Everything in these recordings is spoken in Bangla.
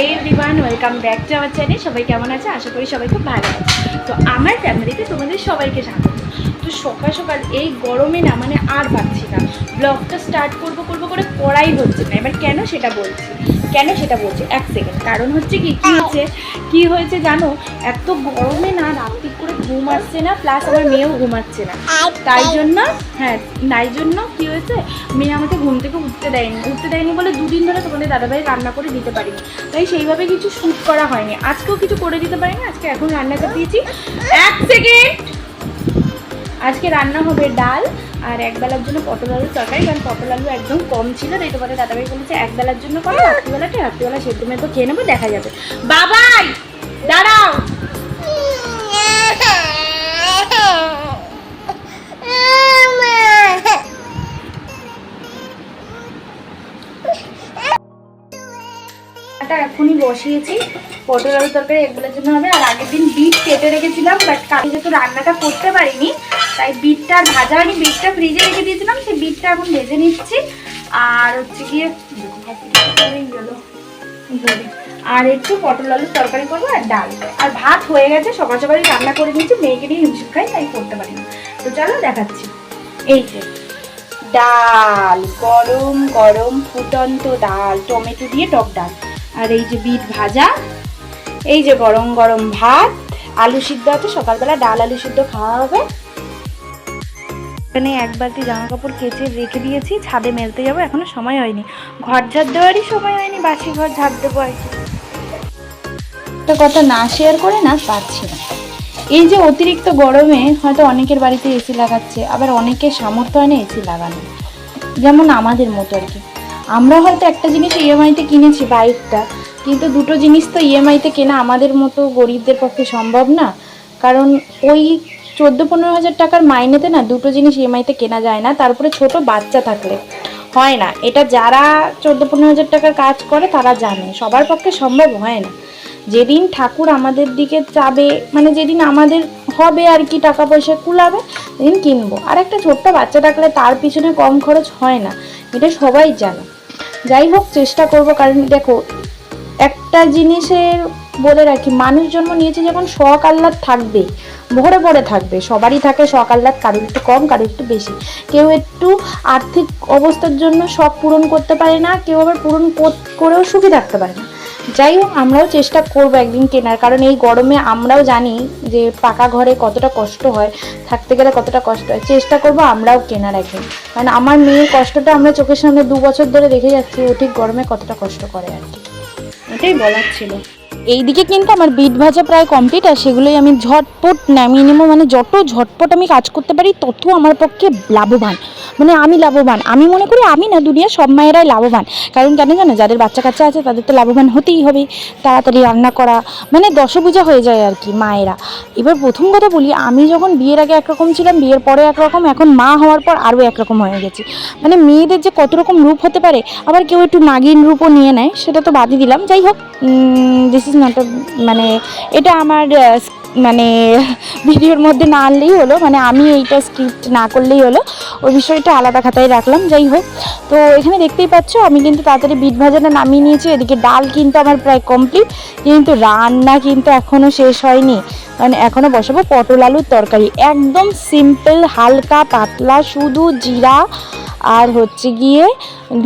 Everyone, welcome back to our channel. সবাই কেমন আছে? আশা করি সবাই খুব ভালো আছে। তো আমার ফ্যামিলিতে তোমাদের সবাইকে স্বাগত। তো সকাল সকাল এই গরমে না মানে আর পাচ্ছি না, ব্লগটা স্টার্ট করবো করে করাই হচ্ছে না। এবার কেন সেটা বলছি, এক সেকেন্ড। কারণ হচ্ছে কি হয়েছে জানো, এত গরমে না রাত্রি করে ঘুম আসছে না, প্লাস আমার মেয়েও ঘুমাচ্ছে না। তাই জন্য কি হয়েছে, মেয়ে আমাকে ঘুম থেকে উঠতে দেয়নি বলে দুদিন ধরে তোমাদের দাদাভাই রান্না করে দিতে পারিনি। তাই সেইভাবে কিছু শ্যুট করা হয়নি, আজকেও কিছু করে দিতে পারিনি। আজকে এখন রান্না করে দিয়েছি। এক সেকেন্ড। আজকে রান্না হবে ডাল আর একবেলার জন্য পটল আলুর তরকারি, কারণ পটল আলু একদম কম ছিল। তাই তোমাদের দাদাভাই বলেছে একবেলার জন্য করো, রাত্রিবেলা সেদ্ধ মেদ্ধ খেয়ে নেবো, দেখা যাবে। বাবাই দাঁড়াও, এখনই বসিয়েছি। পটল আলু তরকারি একবেলার জন্য হবে। আর আগের দিন বিট কেটে রেখেছিলাম, বাট কালকে যেহেতু রান্নাটা করতে পারিনি তাই বিটটা আর ভাজা হয়নি, বিটটা ফ্রিজে রেখে দিয়েছিলাম, সেই বিটটা এখন ভেজে নিচ্ছি। আর হচ্ছে গিয়ে আর একটু পটল আলুর তরকারি করবো আর ডাল, আর ভাত হয়ে গেছে। সকাল সকালই রান্না করে নিয়েছি, মেয়েকে নিয়ে হিমশিম খাই তাই করতে পারি না। তো চলো দেখাচ্ছি। এই যে ডাল, গরম গরম ফুটন্ত ডাল, টমেটো দিয়ে টক ডাল। আর এই যে বিট ভাজা, এই যে গরম গরম ভাত, আলু সিদ্ধ আছে, সকালবেলা ডাল আলু সিদ্ধ খাওয়া হবে। এখানে এক বালতি জামা কাপড় কেচে রেখে দিয়েছি, ছাদে মেলতে যাবো, এখনো সময় হয়নি। ঘর ঝাড় দেওয়ারই সময় হয়নি, বাসি ঘর ঝাড় দেবো আর কি। একটা কথা না শেয়ার করে না পারছি না। এই যে অতিরিক্ত গরমে হয়তো অনেকের বাড়িতে এসি লাগাচ্ছে, আবার অনেকের সামর্থ্য হয় না এসি লাগানো, যেমন আমাদের মতো আর কি। আমরা হয়তো একটা জিনিস ইএমআইতে কিনেছি, বাইকটা, কিন্তু দুটো জিনিস তো ইএমআইতে কেনা আমাদের মতো গরিবদের পক্ষে সম্ভব না। কারণ ওই 14-15 হাজার টাকার মাইনেতে না দুটো জিনিস ইএমআইতে কেনা যায় না, তারপরে ছোট বাচ্চা থাকলে হয় না। এটা যারা 14-15 হাজার টাকার কাজ করে তারা জানে, সবার পক্ষে সম্ভব হয় না। যেদিন ঠাকুর আমাদের দিকে চাবে, মানে যেদিন আমাদের হবে আর কি, টাকা পয়সা কুলাবে, সেদিন কিনবো। আর একটা ছোট্ট বাচ্চা থাকলে তার পিছনে কম খরচ হয় না, এটা সবাই জানে। যাই হোক, চেষ্টা করব। কারণ দেখো, একটা জিনিসের বলে রাখি, মানুষ জন্ম নিয়েছে যখন শখ আহ্লাদ থাকবে, ভরে ভরে থাকবে। সবারই থাকে শখ আহ্লাদ, কারোর একটু কম, কারোর একটু বেশি। কেউ একটু আর্থিক অবস্থার জন্য শখ পূরণ করতে পারে না, কেউ আবার পূরণ করেও সুখী থাকতে পারে না। যাই হোক, আমরাও চেষ্টা করব একদিন কেনার, কারণ এই গরমে আমরাও জানি যে পাকা ঘরে কতটা কষ্ট হয়, থাকতে গেলে কতটা কষ্ট হয়। চেষ্টা করব আমরাও কেনার একদিন, কারণ আমার মেয়ের কষ্টটা আমরা চোখের সামনে 2 বছর ধরে দেখে যাচ্ছি, ও ঠিক গরমে কতটা কষ্ট করে আর কি। এটাই বলার ছিল। এইদিকে কিন্তু আমার বিট ভাজা প্রায় কমপ্লিট, আর সেগুলোই আমি ঝটপট নামিয়ে নেবো। মানে যত ঝটপট আমি কাজ করতে পারি তত আমার পক্ষে লাভবান, মানে আমি লাভবান। আমি মনে করি আমি না, দুনিয়া সব মায়েরাই লাভবান। কারণ কেন জানো, যাদের বাচ্চা কাচ্চা আছে তাদের তো লাভবান হতেই হবে। তাড়াতাড়ি রান্না করা মানে দশভুজা হয়ে যায় আর কি মায়েরা। এবার প্রথম কথা বলি, আমি যখন বিয়ের আগে একরকম ছিলাম, বিয়ের পরে একরকম, এখন মা হওয়ার পর আরও একরকম হয়ে গেছি। মানে মেয়েদের যে কত রকম রূপ হতে পারে, আবার কেউ একটু নাগিন রূপও নিয়ে নেয়, সেটা তো বাদই দিলাম। যাই হোক, দিস ইজ নট মানে এটা আমার মানে ভিডিওর মধ্যে না আনলেই হলো, মানে আমি এইটা স্ক্রিপ্ট না করলেই হলো, ওই বিষয়টা আলাদা খাতায় রাখলাম। যাই হোক, তো এখানে দেখতেই পাচ্ছ আমি কিন্তু তাড়াতাড়ি বিট ভাজাটা নামিয়ে নিয়েছি। এদিকে ডাল কিন্তু আমার প্রায় কমপ্লিট, কিন্তু রান্না কিন্তু এখনও শেষ হয়নি। মানে এখনও বসাবো পটল আলুর তরকারি, একদম সিম্পল, হালকা পাতলা, শুধু জিরা আর হচ্ছে গিয়ে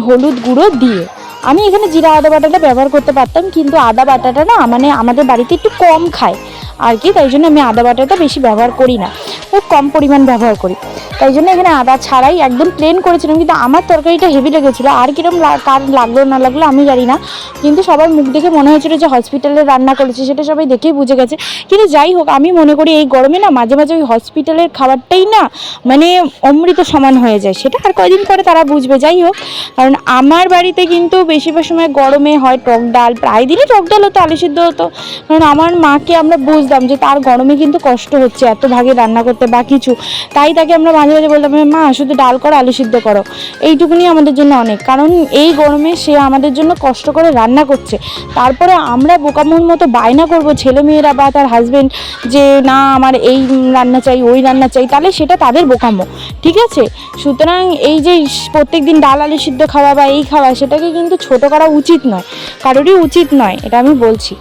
হলুদ গুঁড়ো দিয়ে। আমি এখানে জিরা আদা বাটাটা ব্যবহার করতে পারতাম, কিন্তু আদা বাটাটা না মানে আমাদের বাড়িতে একটু কম খায় আর কি, তাই জন্য আমি আদা বাটাটা বেশি ব্যবহার করি না, খুব কম পরিমাণ ব্যবহার করি। তাই জন্য এখানে আদা ছাড়াই একদম প্লেন করেছিলাম, কিন্তু আমার তরকারিটা হেভি লেগেছিলো। আর কিরম কার লাগলো না লাগলো আমি জানি না, কিন্তু সবার মুখ দেখে মনে হয়েছিল যে হসপিটালে রান্না করেছি, সেটা সবাই দেখেই বুঝে গেছে। কিন্তু যাই হোক, আমি মনে করি এই গরমে না মাঝে মাঝে ওই হসপিটালের খাবারটাই না মানে অমৃত সমান হয়ে যায়, সেটা আর কয়দিন পরে তারা বুঝবে। যাই হোক, কারণ আমার বাড়িতে কিন্তু বেশিরভাগ সময় গরমে হয় টক ডাল, প্রায় দিনই টক ডাল হতো, আলু সিদ্ধ হতো। কারণ আমার মাকে আমরা বুঝতাম যে তার গরমে কিন্তু কষ্ট হচ্ছে এত ভাগে রান্না করতে বা কিছু, তাই তাকে আমরা মাঝে মাঝে বলতাম, মা শুধু ডাল করো, আলু সিদ্ধ করো, এইটুকুনি আমাদের জন্য অনেক। কারণ এই গরমে সে আমাদের জন্য কষ্ট করে রান্না করছে, তারপরে আমরা বোকামোর মতো বায়না করব ছেলেমেয়েরা বা তার হাজব্যান্ড যে না আমার এই রান্না চাই, ওই রান্না চাই, তাহলে সেটা তাদের বোকামো, ঠিক আছে? সুতরাং এই যে প্রত্যেক দিন ডাল আলু সিদ্ধ খাওয়া বা এই খাওয়া, সেটাকে কিন্তু ছোট করা উচিত নয়, কারোরই উচিত নয়, এটা আমি বলছি।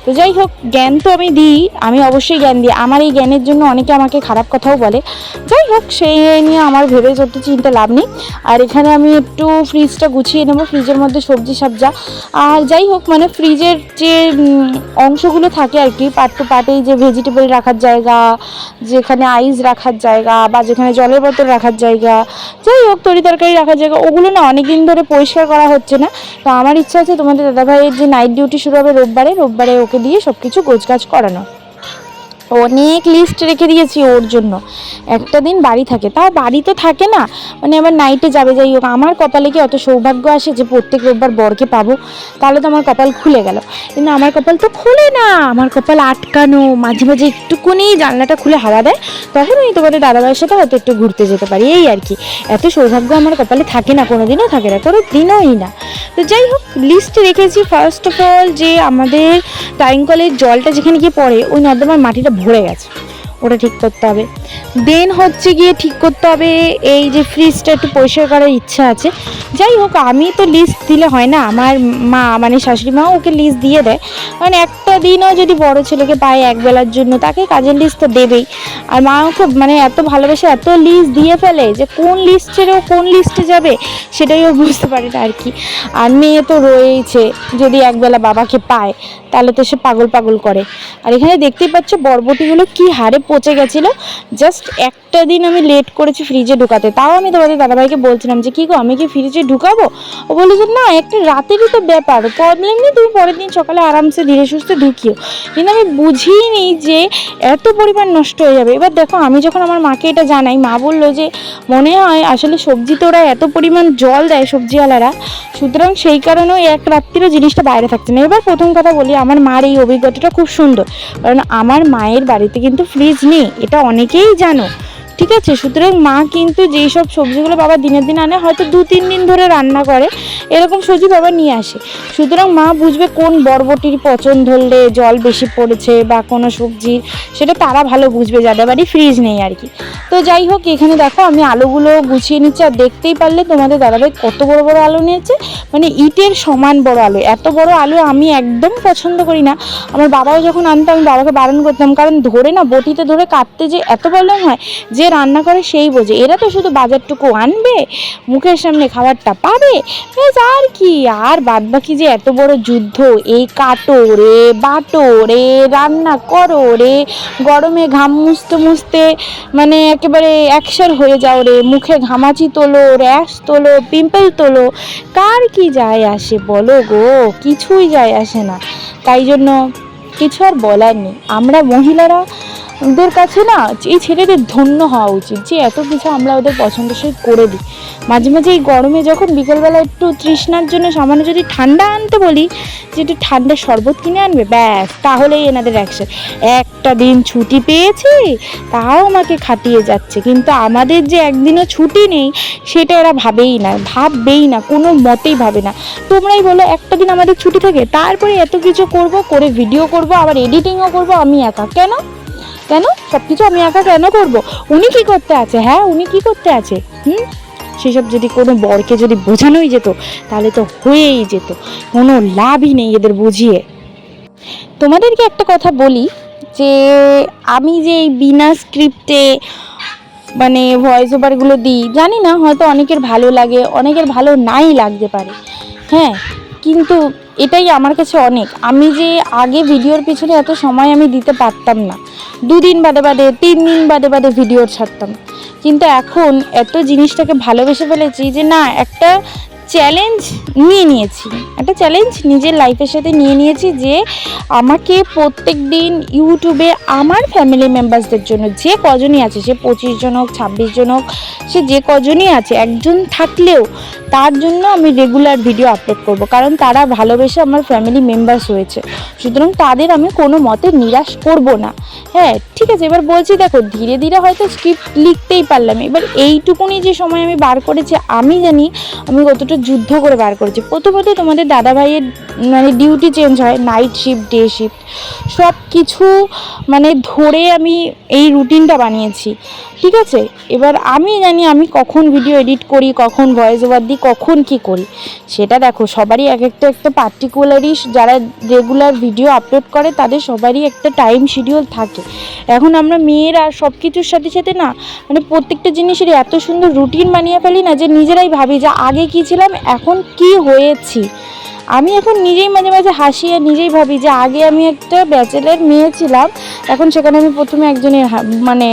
তো যাই হোক, জ্ঞান তো আমি দিই, আমি অবশ্যই জ্ঞান দিই, আমার এই জ্ঞানের জন্য অনেকে আমাকে খারাপ কথাও বলে। যাই হোক, সেই নিয়ে আমার ভেবে যত চিন্তা লাভ নেই। আর এখানে আমি একটু ফ্রিজটা গুছিয়ে নেবো, ফ্রিজের মধ্যে সবজি সবজা। আর যাই হোক, মানে ফ্রিজের যে অংশগুলো থাকে আর কি, পার্ট টু পার্ট, এই যে ভেজিটেবল রাখার জায়গা, যেখানে আইস রাখার জায়গা, বা যেখানে জলের বোতল রাখার জায়গা, যাই হোক তরি তরকারি রাখার জায়গা, ওগুলো না অনেক দিন ধরে পরিষ্কার করা হচ্ছে না। তো আমার ইচ্ছা আছে তোমাদের দাদাভাইয়ের যে নাইট ডিউটি শুরু হবে রোববারে ওকে দিয়ে সব কিছু গোছগাছ করানো। অনেক লিস্ট রেখে দিয়েছি ওর জন্য, একটা দিন বাড়ি থাকে, তাও বাড়ি তো থাকে না, মানে আবার নাইটে যাবে। যাই হোক, আমার কপালে কি অত সৌভাগ্য আসে যে প্রত্যেক রোববার বরকে পাবো? তাহলে তো আমার কপাল খুলে গেল, কিন্তু আমার কপাল তো খুলে না, আমার কপাল আটকানো। মাঝে মাঝে একটুকুনি জানলাটা খুলে হাওয়া দেয়, তখন আমি তোমাদের দাদাভাইয়ের সাথে হয়তো একটু ঘুরতে যেতে পারি, এই আর কি। এত সৌভাগ্য আমার কপালে থাকে না, কোনো দিনও থাকে না, কোনো দিনই না। তো যাই হোক, লিস্টে রেখেছি ফার্স্ট অফ অল যে আমাদের টাইম কলের জলটা যেখানে গিয়ে পড়ে, ওই নর্দমার মাটিটা ভরে গেছে, ওটা ঠিক করতে হবে। দেন হচ্ছে গিয়ে ঠিক করতে হবে এই যে ফ্রিজটা একটু পরিষ্কার করার ইচ্ছা আছে। যাই হোক, আমি তো লিস্ট দিলে হয় না, আমার মা মানে শাশুড়ি মা ওকে লিস্ট দিয়ে দেয়, কারণ একটা দিনও যদি বড় ছেলেকে পায় একবেলার জন্য, তাকে কাজের লিস্ট তো দেবেই। আর মা ওকে মানে এত ভালোবেসে এত লিস্ট দিয়ে ফেলে যে কোন লিস্ট ছেড়ে ও কোন লিস্টে যাবে সেটাই ও বুঝতে পারে না আর কি। আর মেয়ে তো রয়েছে, যদি একবেলা বাবাকে পায় তাহলে তো সে পাগল পাগল করে। আর এখানে দেখতেই পাচ্ছ বরবটিগুলো কি হারে পচে গেছিলো, জাস্ট একটা দিন আমি লেট করেছি ফ্রিজে ঢুকাতে, তাও আমি তোমাদের দাদাভাইকে বলছিলাম যে কী গো আমি কি ফ্রিজে ঢুকাবো? ও বললো যে না, একটা রাতেরই তো ব্যাপার, প্রবলেম নেই, তুমি পরের দিন সকালে আরামসে ধীরে সুস্থে ঢুকিও। কিন্তু আমি বুঝিনি যে এত পরিমাণ নষ্ট হয়ে যাবে। এবার দেখো, আমি যখন আমার মাকে এটা জানাই, মা বললো যে মনে হয় আসলে সবজিতে ওরা এত পরিমাণ জল দেয় সবজিওয়ালারা, সুতরাং সেই কারণেও এক রাত্রিরও জিনিসটা বাইরে থাকছে না। এবার প্রথম কথা বলি, আমার মার এই অভিজ্ঞতাটা খুব সুন্দর, কারণ আমার মায়ের বাড়িতে কিন্তু ফ্রিজ নেই, এটা অনেকেই জানো, ঠিক আছে? সুতরাং মা কিন্তু যেই সব সবজিগুলো বাবা দিনের দিন আনে, হয়তো 2-3 দিন ধরে রান্না করে, এরকম সবজি বাবা নিয়ে আসে। সুতরাং মা বুঝবে কোন বরবটির পচন ধরলে জল বেশি পড়েছে বা কোনো সবজির, সেটা তারা ভালো বুঝবে যাদের বাড়ি ফ্রিজ নেই আর কি। তো যাই হোক, এখানে দেখো আমি আলুগুলো গুছিয়ে নিচ্ছি, আর দেখতেই পারলে তোমাদের দাদাভাই কত বড় বড় আলু নিয়েছে, মানে ইটের সমান বড় আলু। এত বড় আলু আমি একদম পছন্দ করি না, আমার বাবাও যখন আনতো আমি বাবাকে বারণ করতাম, কারণ ধরে না বটিতে ধরে কাটতে যে এত প্রবলেম হয়, যে রান্না করে সেই বোঝে। এরা তো শুধু বাজারটুকু আনবে, মুখের সামনে খাবারটা পাবে, আর কি। আর বাদ বাকি যে এত বড় যুদ্ধ, এই কাটো রে, বাটো রে, রান্না করো রে, গরমে ঘাম মুছতে মুছতে মানে একেবারে একসার হয়ে যাও রে, মুখে ঘামাচি তোলো, র্যাশ তোলো, পিম্পল তোলো, কার কি যায় আসে বলো গো? কিছুই যায় আসে না। তাই জন্য কিছু আর বলার নেই, আমরা মহিলারা ওদের কাছে না এই ছেলেদের ধন্য হওয়া উচিত যে এত কিছু আমরা ওদের পছন্দসই করে দিই। মাঝে মাঝে এই গরমে যখন বিকেলবেলা একটু তৃষ্ণার জন্য সামান্য যদি ঠান্ডা আনতে বলি, যে একটু ঠান্ডা শরবত কিনে আনবে, ব্যাস তাহলেই এনাদের অ্যাকশন। একটা দিন ছুটি পেয়েছি তাও আমাকে খাটিয়ে যাচ্ছে, কিন্তু আমাদের যে একদিনও ছুটি নেই সেটা এরা ভাববেই না, কোনো মতেই ভাবে না। তোমরাই বলো, একটা দিন আমাদের ছুটি থাকে, তারপরে এত কিছু করে ভিডিও করব, আবার এডিটিংও করব আমি একা। কেন সব কিছু আমি একা কেন করব? উনি কি করতে আছে? হ্যাঁ, উনি কি করতে আছে? সেসব যদি কোনো বরকে যদি বোঝানোই যেত তাহলে তো হয়েই যেত, কোনো লাভই নেই এদের বুঝিয়ে। তোমাদেরকে একটা কথা বলি, যে আমি যে এই বিনা স্ক্রিপ্টে মানে ভয়েস ওভারগুলো দিই, জানি না হয়তো অনেকের ভালো লাগে, অনেকের ভালো নাই লাগতে পারে, হ্যাঁ, কিন্তু এটাই আমার কাছে অনেক। আমি যে আগে ভিডিওর পিছনে এত সময় আমি দিতে পারতাম না, 2 দিন বাদে 3 দিন বাদে ভিডিও ছাড়তাম, কিন্তু এখন এত জিনিসটাকে ভালোবেসে ফেলেছি যে না, একটা চ্যালেঞ্জ নিয়েছি, একটা চ্যালেঞ্জ নিজের লাইফের সাথে নিয়েছি যে আমাকে প্রত্যেক দিন ইউটিউবে আমার ফ্যামিলি মেম্বার্সদের জন্য যে কজনই আছে, সে 25 জন হোক 26 জন হোক, সে যে কজনই আছে, একজন থাকলেও তার জন্য আমি রেগুলার ভিডিও আপলোড করব, কারণ তারা ভালোবেসে আমার ফ্যামিলি মেম্বার্স হয়েছে, সুতরাং তাদের আমি কোনো মতে নিরাশ করব না। হ্যাঁ ঠিক আছে, এবার বলছি দেখো ধীরে ধীরে হয়তো স্ক্রিপ্ট লিখতেই পারলাম, এবার এইটুকুনি যে সময় আমি বার করেছি আমি জানি আমি কতটা যুদ্ধ করে বার করেছি। প্রথমত তোমাদের দাদাভাইয়ের মানে ডিউটি চেঞ্জ হয়, নাইট শিফট ডে শিফট সব কিছু মানে ধরে আমি এই রুটিনটা বানিয়েছি, ঠিক আছে। এবার আমি জানি আমি কখন ভিডিও এডিট করি, কখন ভয়েস ওভার দিই, কখন কি করি, সেটা দেখো সবারই এক একটা পার্টিকুলারই, যারা রেগুলার ভিডিও আপলোড করে তাদের সবারই একটা টাইম শিডিউল থাকে। এখন আমরা মেয়েরা সব কিছুর সাথে সাথে না মানে প্রত্যেকটা জিনিসের এত সুন্দর রুটিন বানিয়ে ফেলি না, যে নিজেরাই ভাবি যে আগে কী ছিলাম এখন কি হয়েছি। আমি এখন নিজেই মাঝে মাঝে হাসি আর নিজেই ভাবি যে আগে আমি একটা ব্যাচেলার মেয়ে ছিলাম, এখন সেখানে আমি প্রথমে একজনের মানে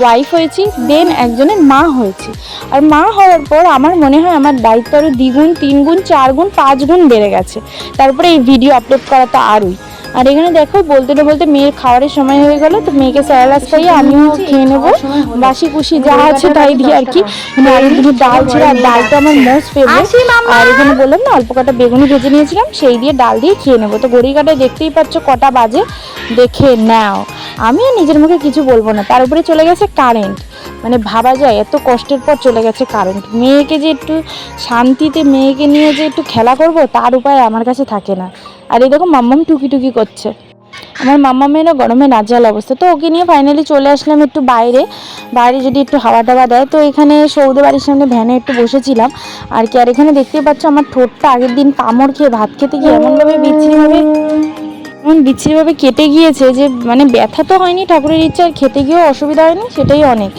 ওয়াইফ হয়েছি, দেন একজনের মা হয়েছি। আর মা হওয়ার পর আমার মনে হয় আমার দায়িত্ব আরও 2 গুণ 3 গুণ 4 গুণ 5 গুণ বেড়ে গেছে। তারপরে এই ভিডিও আপলোড করা তো আরই। আর এখানে দেখো বলতে না বলতে মেয়ের খাওয়ারের সময় হয়ে গেল, তো মেয়েকে স্যালাড খাইয়ে আমিও খেয়ে নেবো, বাসি কুশি যা আছে তাই দিয়ে আর কি। আর এখানে ডাল ছিল, আর ডালটা আমার মোস্ট ফেভারিট। আর এখানে বললাম না অল্প কটা বেগুনি ভেজে নিয়েছিলাম, সেই দিয়ে ডাল দিয়ে খেয়ে নেবো। তো ঘড়ি কাটায় দেখতেই পাচ্ছ কটা বাজে, দেখে নাও। আমি আর নিজের মুখে কিছু বলবো না। তার উপরে চলে গেছে কারেন্ট, মানে ভাবা যায় এত কষ্টের পর চলে গেছে কারেন্ট। মেয়েকে যে একটু শান্তিতে মেয়েকে নিয়ে যে একটু খেলা করব তার উপায় আমার কাছে থাকে না। আর এই দেখো মাম্মাম টুকি টুকি করছে, আমার মাম্মামেরও গরমে নাজেহাল অবস্থা। তো ওকে নিয়ে ফাইনালি চলে আসলাম একটু বাইরে যদি একটু হাওয়া টাওয়া দেয়। তো এখানে সৌদে বাড়ির সামনে ভ্যানে একটু বসেছিলাম আর কি। আর এখানে দেখতেই পাচ্ছ আমার ঠোঁটটা আগের দিন কামড় খেয়ে ভাত খেতে গিয়ে এমনভাবে বিচ্ছিরিভাবে কেটে গিয়েছে যে মানে ব্যথা তো হয়নি ঠাকুরের ইচ্ছা, আর খেতে গিয়েও অসুবিধা হয়নি, সেটাই অনেক।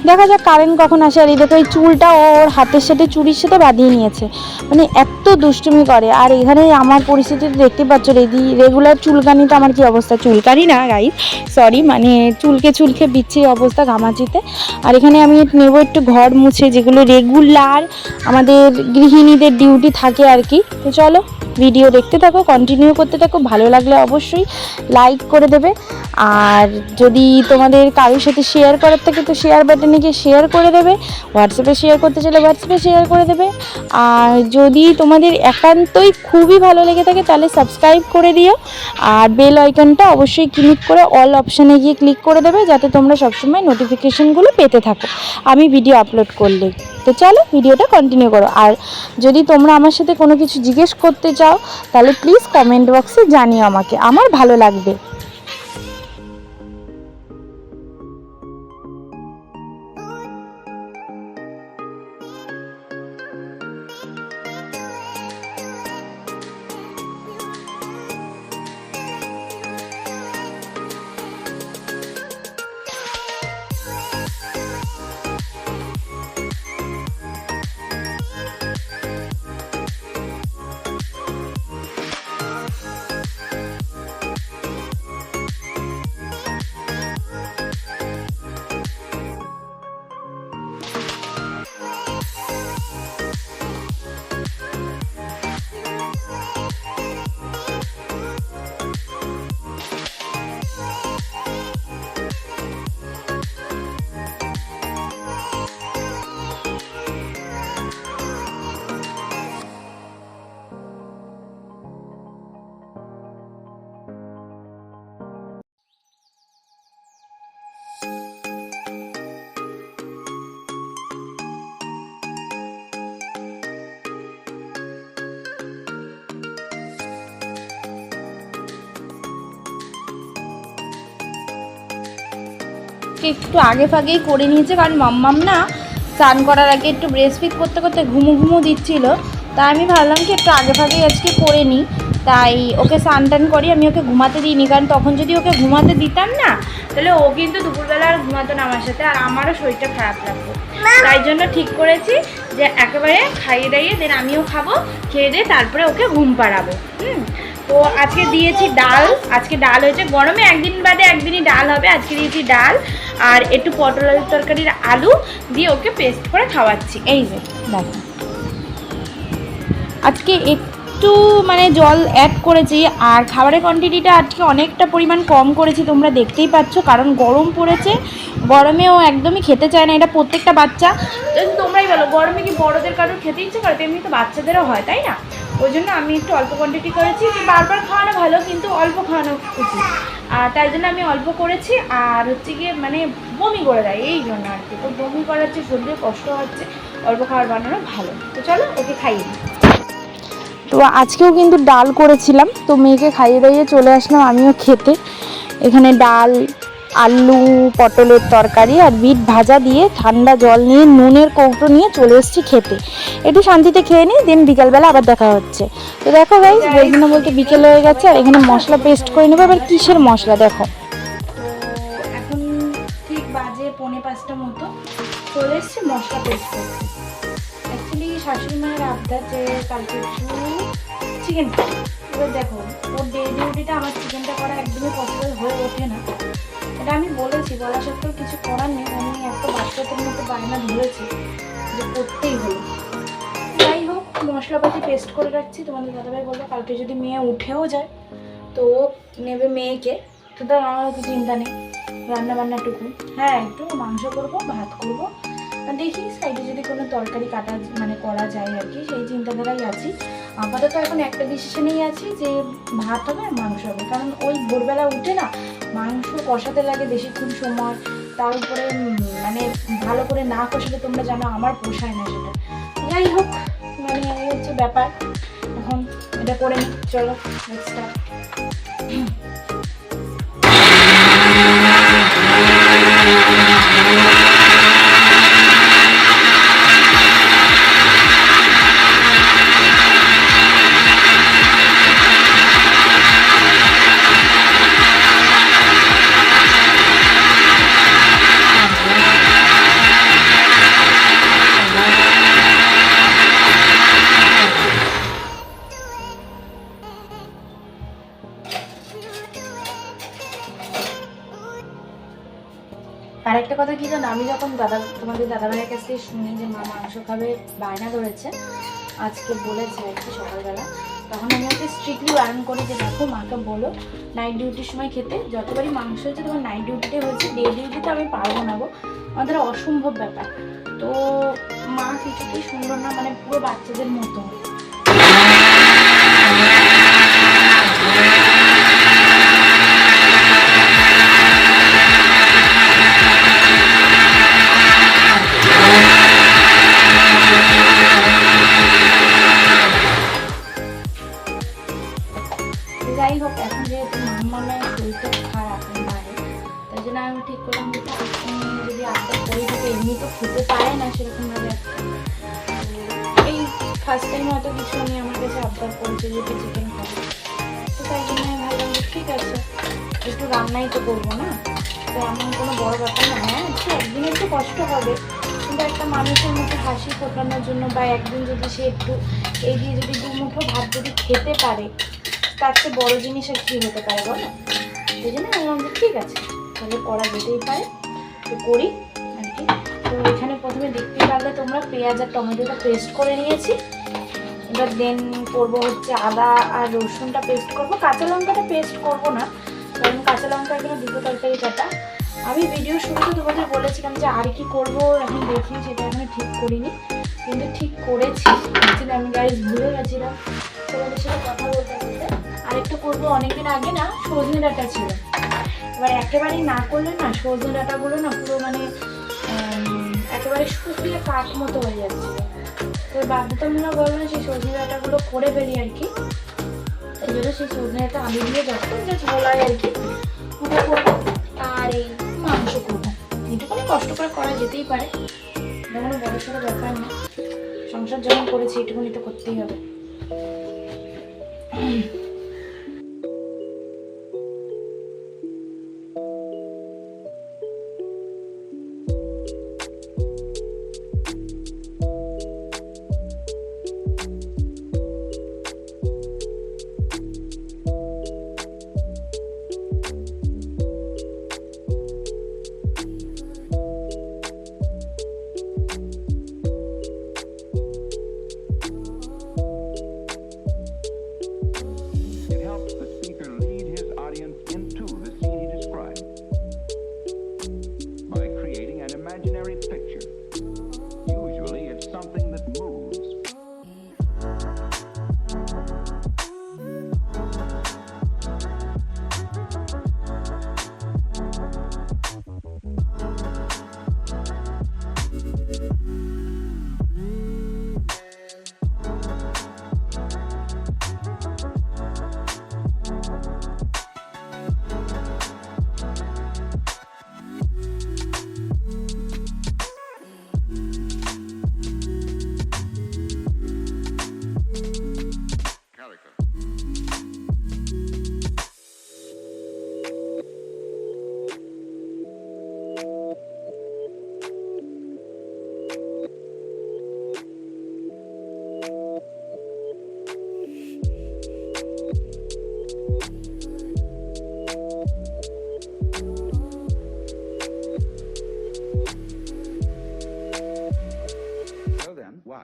দেখা যাক কারেন্ট কখন আসে। আর এই দেখো এই চুলটা ওর হাতের সাথে চুরির সাথে বাঁধিয়ে নিয়েছে, মানে এত দুষ্টুমি করে। আর এখানে আমার পরিস্থিতি দেখতে পাচ্ছ, রেগুলার চুলকানিতে আমার কি অবস্থা, চুলকানি না গাইস সরি, মানে চুলকে বিচ্ছিরি অবস্থা ঘামাচিতে। আর এখানে আমি নেবো একটু ঘর মুছে, যেগুলো রেগুলার আমাদের গৃহিণীদের ডিউটি থাকে আর কি। তো চলো ভিডিও দেখতে থাকো, কন্টিনিউ করতে থাকো, ভালো লাগলে অবশ্যই লাইক করে দেবে। আর যদি তোমাদের কারোর সাথে শেয়ার করার থাকে তো শেয়ার বাটনে গিয়ে শেয়ার করে দেবে, হোয়াটসঅ্যাপে শেয়ার করতে চাইলে হোয়াটসঅ্যাপে শেয়ার করে দেবে। আর যদি তোমাদের একান্তই খুবই ভালো লেগে থাকে তাহলে সাবস্ক্রাইব করে দিও, আর বেল আইকনটা অবশ্যই ক্লিক করে অল অপশানে গিয়ে ক্লিক করে দেবে, যাতে তোমরা সবসময় নোটিফিকেশানগুলো পেতে থাকো আমি ভিডিও আপলোড করলে। তো চলো ভিডিওটা কন্টিনিউ করো। আর যদি তোমরা আমার সাথে কোনো কিছু জিজ্ঞেস করতে চাও তাহলে প্লিজ কমেন্ট বক্সে জানিও আমাকে, আমার ভালো লাগবে। একটু আগে ফাগেই করে নিয়েছে, কারণ মাম্মাম না স্নান করার আগে একটু ব্রেস্ট ফিড করতে করতে ঘুমু দিচ্ছিল, তাই আমি ভাবলাম কি একটু আগে ফাগেই আজকে করে নিই। তাই ওকে স্নান টান করি, আমি ওকে ঘুমাতে দিইনি, কারণ তখন যদি ওকে ঘুমাতে দিতাম না তাহলে ও কিন্তু দুপুরবেলা আর ঘুমাতো না আমার সাথে, আর আমারও শরীরটা খারাপ লাগতো। তাই জন্য ঠিক করেছি যে একেবারে খাইয়ে দাইয়ে দেন আমিও খাবো, খেয়ে দিয়ে তারপরে ওকে ঘুম পাড়াবো। তো আজকে দিয়েছি ডাল, আজকে ডাল হয়েছে, গরমে একদিন বাদে একদিনই ডাল হবে, আজকে দিয়েছি ডাল আর একটু পটল আলুর তরকারির আলু দিয়ে ওকে পেস্ট করে খাওয়াচ্ছি। এই যে দেখো আজকে একটু মানে জল অ্যাড করেছি, আর খাবারের কোয়ান্টিটিটা আজকে অনেকটা পরিমাণ কম করেছি, তোমরা দেখতেই পাচ্ছ, কারণ গরম পড়েছে। গরমেও একদমই খেতে চায় না, এটা প্রত্যেকটা বাচ্চা, তোমরাই বলো গরমে কি বড়দের কারোর খেতে ইচ্ছে করে? তেমনি তো বাচ্চাদেরও হয়, তাই না? ওই জন্য আমি একটু অল্প কোয়ান্টিটি করেছি, বারবার খাওয়ানো ভালো কিন্তু অল্প খাওয়ানো উচিত, আর তাই জন্য আমি অল্প করেছি। আর হচ্ছে গিয়ে মানে বমি করে দেয়, এই জন্য আর কি। তো বমি করাচ্ছে, শরীরে কষ্ট হচ্ছে, অল্প খাবার বানানো ভালো। তো চলো ওকে খাইয়ে দিই। তো আজকেও কিন্তু ডাল করেছিলাম, তো মেয়েকে খাইয়ে দিয়ে চলে আসলাম আমিও খেতে। এখানে ডাল, আলু পটলের তরকারি আর বিট ভাজা দিয়ে ঠান্ডা জল নিয়ে নুনের কৌটো নিয়ে চলে এসেছি খেতে। একটু শান্তিতে খেয়ে নিই, দেন বিকালবেলা আবার দেখা হচ্ছে। তো দেখো গাইস, বলছি না বলতে বিকেল হয়ে গেছে, আর এখানে মশলা পেস্ট করে নেবো। এবার কিসের মশলা দেখো, তো এখন ঠিক বাজে 4:45 মতো, চলে এসেছি মশলা পেস্ট করতে। অ্যাকচুয়ালি শাশুড়ি মায়ের আবদার যে কালকে একটু চিকেন খাই। এবার দেখো, ওর ডে ডিউটিটা আমার চিকেনটা করা একদমই পসিবল হয়ে ওঠে না, এটা আমি বলেছি, বলা সত্ত্বেও কিছু করার নেই। আমি একটা বাচ্চাদের মতো বায়না ধরেছি যে করতেই হলো। যাই হোক, মশলাপাতি পেস্ট করে রাখছি। তোমাদের দাদাভাই বললো কালকে যদি মেয়ে উঠেও যায় তো নেবে মেয়েকে, তো তার আমারও কিছু চিন্তা নেই, রান্নাবান্নাটুকু। হ্যাঁ, একটু মাংস করবো, ভাত করবো, দেখি সাইডে যদি কোনো তরকারি কাটা মানে করা যায় আর কি, সেই চিন্তাধারাই আছি। আপাতত এখন একটা ডিসিশনেই আছি যে ভাত হবে আর মাংস হবে, কারণ ওই ভোরবেলা উঠে না মাংস কষাতে লাগে বেশিক্ষণ সময়, তার উপরে মানে ভালো করে না কষালে তোমরা জানো আমার পোষায় না সেটা। যাই হোক, মানে এই হচ্ছে ব্যাপার। এখন এটা করে নিই, চলো নেক্সট। আর একটা কথা কি জানো, আমি যখন তোমাদের দাদাভাইয়ের কাছ থেকে শুনি যে মা মাংস খাবে বায়না ধরেছে, আজকে বলেছে আর কি সকালবেলা, তখন আমি ওকে স্ট্রিক্টলি বারণ করি যে দেখো মাকে বলো নাইট ডিউটির সময় খেতে, যতবারই মাংস হয়েছে তোমার নাইট ডিউটিতে হয়েছে, ডে ডিউটিতে আমি পারবো না গো, আমাদের অসম্ভব ব্যাপার। তো মা কিছুতেই সুন্দর না, মানে পুরো বাচ্চাদের মতো। যাই হোক, এখন যেহেতু মামার শরীরটা খারাপ মায়ের, তাই জন্য আমি ঠিক করলাম যে যদি আবদার করে থাকে, এমনি তো খেতে পারে না সেরকমভাবে একটা, এই ফার্স্ট টাইম হয়তো কিছু আমি আমার কাছে আবদার করেছে যে চিকেন খাবো, তো তাই জন্য আমি ভাবলাম যে ঠিক আছে একটু রান্নাই তো করবো না, তো এমন কোনো বড় ব্যাপার না। হ্যাঁ, একদিন একটু কষ্ট হবে, কিন্তু একটা মানুষের মধ্যে হাসি ফোটানোর জন্য, বা একদিন যদি সে একটু এই দিয়ে যদি 2 মুঠো ভাত যদি খেতে পারে, তার চেয়ে বড় জিনিস আর কী হতে পারে বলো? সেই জন্য বললাম যে ঠিক আছে তাহলে করা যেতেই পারে, তো করি আর কি। তো এখানে প্রথমে দেখতে পারলে তোমরা পেঁয়াজ আর টমেটোটা পেস্ট করে নিয়েছি। এবার দেন করবো হচ্ছে আদা আর রসুনটা পেস্ট করবো, কাঁচা লঙ্কাটা পেস্ট করবো না, কারণ কাঁচা লঙ্কা এখানে 2 তরকারি কাটা। আমি ভিডিও শুরুতে তোমাদের বলেছিলাম যে আর কি করবো, এখন দেখি সেটা এখনো ঠিক করিনি, কিন্তু ঠিক করেছি। অ্যাকচুয়ালি আমি গাইজ ভুলে গেছিলাম তোমাদের সাথে কথা বলতে বলতে। আরেকটা করবো, অনেকদিন আগে না সজনে ডাঁটা ছিল, এবার একেবারেই না করলে না সজনে ডাঁটাগুলো না পুরো মানে একেবারে শুকিয়ে কাঠ মতো হয়ে যাচ্ছিলো, তো বাধ্যতামূলক বলবো না সেই সজনে ডাঁটাগুলো করে ফেলি আর কি। এই জন্য সেই সজনে ডাঁটা আলু দিয়ে যখন যে ঝোলায় আর কি ওটা করবো, আর এই মাংস করবো। এইটুকুনি কষ্ট করে করা যেতেই পারে, কোনো বড় সড়ো ব্যাপার না, সংসার যখন করেছি এইটুকুনি তো করতেই হবে। Why?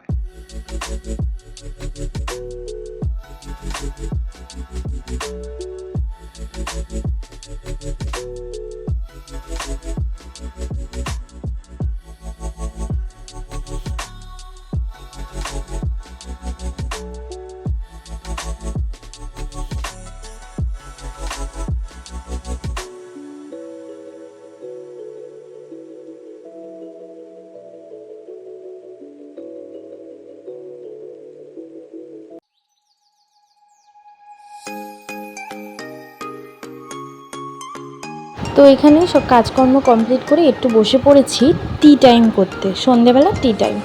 তো এখানে সব কাজকর্ম কমপ্লিট করে একটু বসে পড়েছি টি টাইম করতে। সন্ধেবেলা টি টাইম,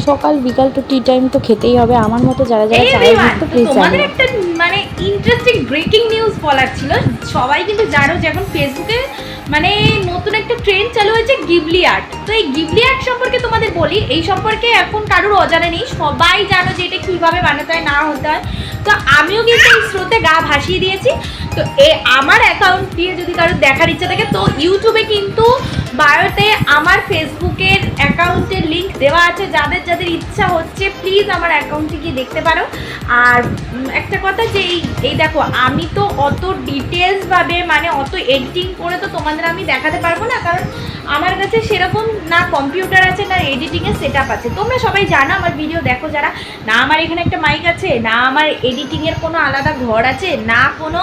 সকাল বিকাল তো টি টাইম তো খেতেই হবে। আমার মতো যারা যারা চায় তো প্লিজ তোমাদের একটা মানে ইন্টারেস্টিং ব্রেকিং নিউজ বলার ছিল। সবাই কিন্তু জানো যে এখন ফেসবুকে মানে নতুন একটা ট্রেন্ড চালু হয়েছে গিবলি আর্ট। তো এই গিবলি আর্ট সম্পর্কে তোমাদের বলি, এই সম্পর্কে এখন কারোর অজানা নেই, সবাই জানো যে এটা কীভাবে বানাতে হয় না হতে হয়। তো আমিও কিন্তু এই স্রোতে গা ভাসিয়ে দিয়েছি। তো আমার অ্যাকাউন্ট দিয়ে যদি কারোর দেখার ইচ্ছা থাকে তো ইউটিউবে কিন্তু বায়োতে আমার ফেসবুকের অ্যাকাউন্টের লিঙ্ক দেওয়া আছে। যাদের যাদের ইচ্ছা হচ্ছে প্লিজ আমার অ্যাকাউন্টে গিয়ে দেখতে পারো। আর একটা কথা যে এই দেখো, আমি তো অত ডিটেলসভাবে মানে অত এডিটিং করে তো তোমাদের আমি দেখাতে পারবো না, কারণ আমার কাছে সেরকম না কম্পিউটার আছে না এডিটিংয়ের সেট আপ আছে। তোমরা সবাই জানো আমার ভিডিও দেখো যারা, না আমার এখানে একটা মাইক আছে, না আমার এডিটিংয়ের কোনো আলাদা ঘর আছে, না কোনো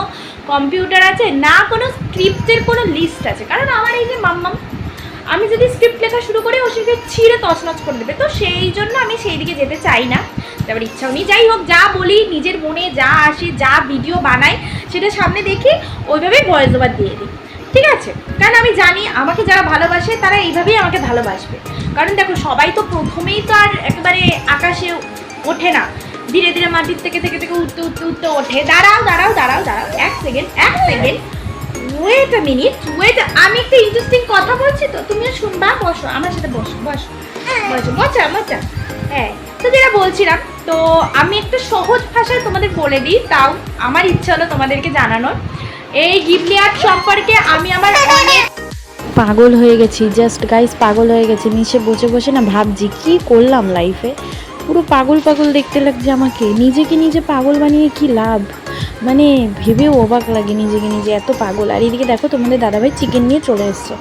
কম্পিউটার আছে, না কোনো স্ক্রিপ্টের কোনো লিস্ট আছে। কারণ আমার এই যে মাম্মাম, আমি যদি স্ক্রিপ্ট লেখা শুরু করি ও সেটা ছিঁড়ে তছনছ করে দেবে। তো সেই জন্য আমি সেই দিকে যেতে চাই না, তারপর ইচ্ছাও নেই। যাই হোক, যা বলি নিজের মনে যা আসে, যা ভিডিও বানাই সেটা সামনে দেখি ওইভাবেই ভয়েস ওভার দিয়ে দিই, ঠিক আছে? কারণ আমি জানি আমাকে যারা ভালোবাসে তারা এইভাবেই আমাকে ভালোবাসবে। কারণ দেখো, সবাই তো প্রথমেই তো আর একেবারে আকাশে ওঠে না, ধীরে ধীরে মাটির থেকে থেকে থেকে উঠতে উঠতে উঠতে ওঠে। দাঁড়াও দাঁড়াও দাঁড়াও দাঁড়াও, এক সেকেন্ড ওয়েট আ মিনিট, আমি একটা ইন্টারেস্টিং কথা বলছি তো তুমিও শুনবা। বসো আমার সাথে, বসো বসো বসো, মজা মজা। হ্যাঁ, তো যেটা বলছিলাম, তো আমি একটা সহজ ভাষায় তোমাদের বলে দিই, তাও আমার ইচ্ছা হলো তোমাদেরকে জানানোর। এই গিবলি আর্ট সম্পর্কে আমি আমার অনেক পাগল হয়ে গেছি, জাস্ট গাইস পাগল হয়ে গেছি। নিচে বসে বসে না ভাবছি কি করলাম লাইফে, পুরো পাগল পাগল দেখতে লাগছে আমাকে। নিজেকে নিজে পাগল বানিয়ে কি লাভ, মানে ভেবেও অবাক লাগে নিজেকে নিজে, এত পাগল। আর এদিকে দেখো তোমাদের দাদাভাই চিকেন নিয়ে চলে এসছে।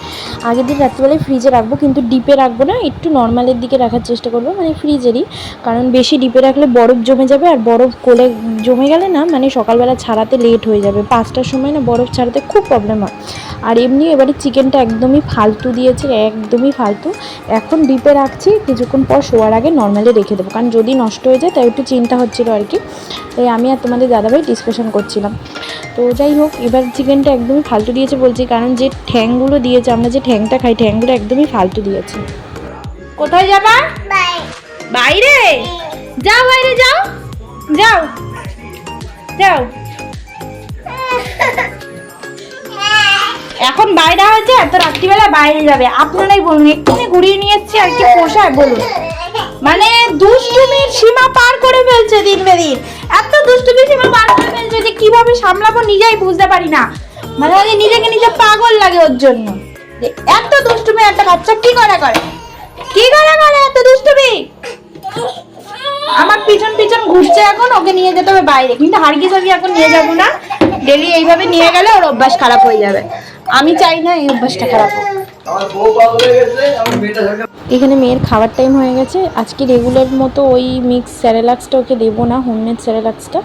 আগের দিন রাত্রিবেলায় ফ্রিজে রাখবো, কিন্তু ডিপে রাখবো না, একটু নর্মালের দিকে রাখার চেষ্টা করবো, মানে ফ্রিজেরই। কারণ বেশি ডিপে রাখলে বরফ জমে যাবে, আর বরফ কোলে জমে গেলে না মানে সকালবেলা ছাড়াতে লেট হয়ে যাবে। 5টার সময় না বরফ ছাড়াতে খুব প্রবলেম হয়। আর এমনি এবারে চিকেনটা একদমই ফালতু দিয়েছে, একদমই ফালতু। এখন ডিপে রাখছি, কিছুক্ষণ পর শোয়ার আগে নর্মালি রেখে দেবো, কারণ যদি নষ্ট হয়ে যায় তাই একটু চিন্তা হচ্ছিলো আর কি। তাই আমি আর তোমাদের দাদাভাই ডিসকাশন করছিলাম। তো যাই হোক, এবার চিকেনটা একদমই ফালতু দিয়েছে বলছি, কারণ যে ঠ্যাংগুলো দিয়েছে, আমরা যে ঠ্যাংটা খাই, ঠ্যাংগুলো একদমই ফালতু দিয়েছে। কোথায় যাবা? বাইরে যাও, বাইরে যাও, যাও যাও। এখন বাইরে হয়েছে, এত রাত্রিবেলা বাইরে যাবে? আপনারাই বলুন, এক্ষুনি ঘুরিয়ে নিয়ে এসছি, আর কি পোষায় বলুন? মানে দুষ্টুমির সীমা পার করে ফেলছে দিন বেদিন, এত দুষ্টুমির সীমা পার করে ফেলছে যে কিভাবে সামলাবো নিজেই বুঝতে পারি না। মানে নিজেকে নিজে পাগল লাগে ওর জন্য, এত দুষ্টুমি একটা বাচ্চা কি করে এত দুষ্টুমি। আমার পিছন পিছন ঘুরছে, এখন ওকে নিয়ে যেতে হবে বাইরে, কিন্তু হারগিজ আমি এখন নিয়ে যাবো না। ডেলি এইভাবে নিয়ে গেলে ওর অভ্যাস খারাপ হয়ে যাবে, আমি চাই না এই অভ্যাসটা খারাপ হোক। এখানে মেয়ের খাওয়ার টাইম হয়ে গেছে। আজকে রেগুলার মতো ওই মিক্স স্যারেলাক্সটা ওকে দেবো না, হোমমেড স্যারেলাক্সটা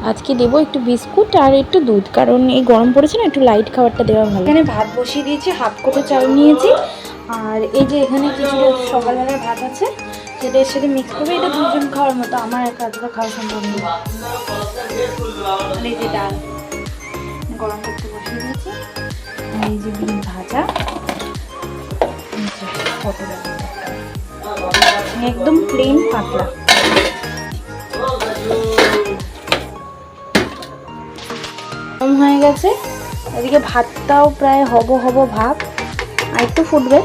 আজকে দেবো একটু বিস্কুট আর একটু দুধ, কারণ এই গরম পড়েছে না, একটু লাইট খাবারটা দেওয়া ভালো। এখানে ভাত বসিয়ে দিয়েছি, হাফ কোটো চাল নিয়েছি, আর এই যে এখানে কিছুটা সকালবেলার ভাত আছে, সেটা এর সাথে মিক্স করবে। এটা দুজন খাওয়ার মতো, আমার একা এতটা খাওয়া সম্ভব নেই। এই যে ডাল গরম করতে বসিয়ে দিয়েছি, আর এই যে ডিম ভাজা, পটল একদম প্লেন পাতলা। গরম হয়ে গেছে, এদিকে ভাতটাও প্রায় হব ভাব, আর একটু ফুটবে।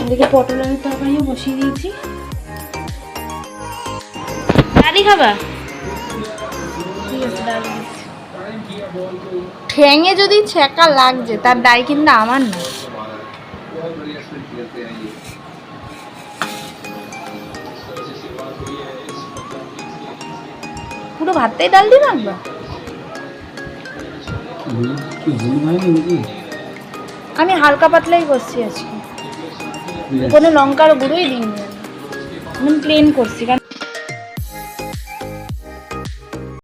এদিকে পটল আলুর তরকারিও বসিয়ে দিয়েছি। ডালি খাবা? ঠিক আছে, ডাল দিচ্ছি। ঠ্যাঙে যদি ছেঁকা লাগছে তার দায় কিন্তু আমার না। পুরো ভাতটাই ডাল দিয়ে রাখবা? আমি হালকা পাতলাই করছি আজকে, কোনো লঙ্কার গুঁড়োই দিইনি, আমি প্লেন করছি। কারণ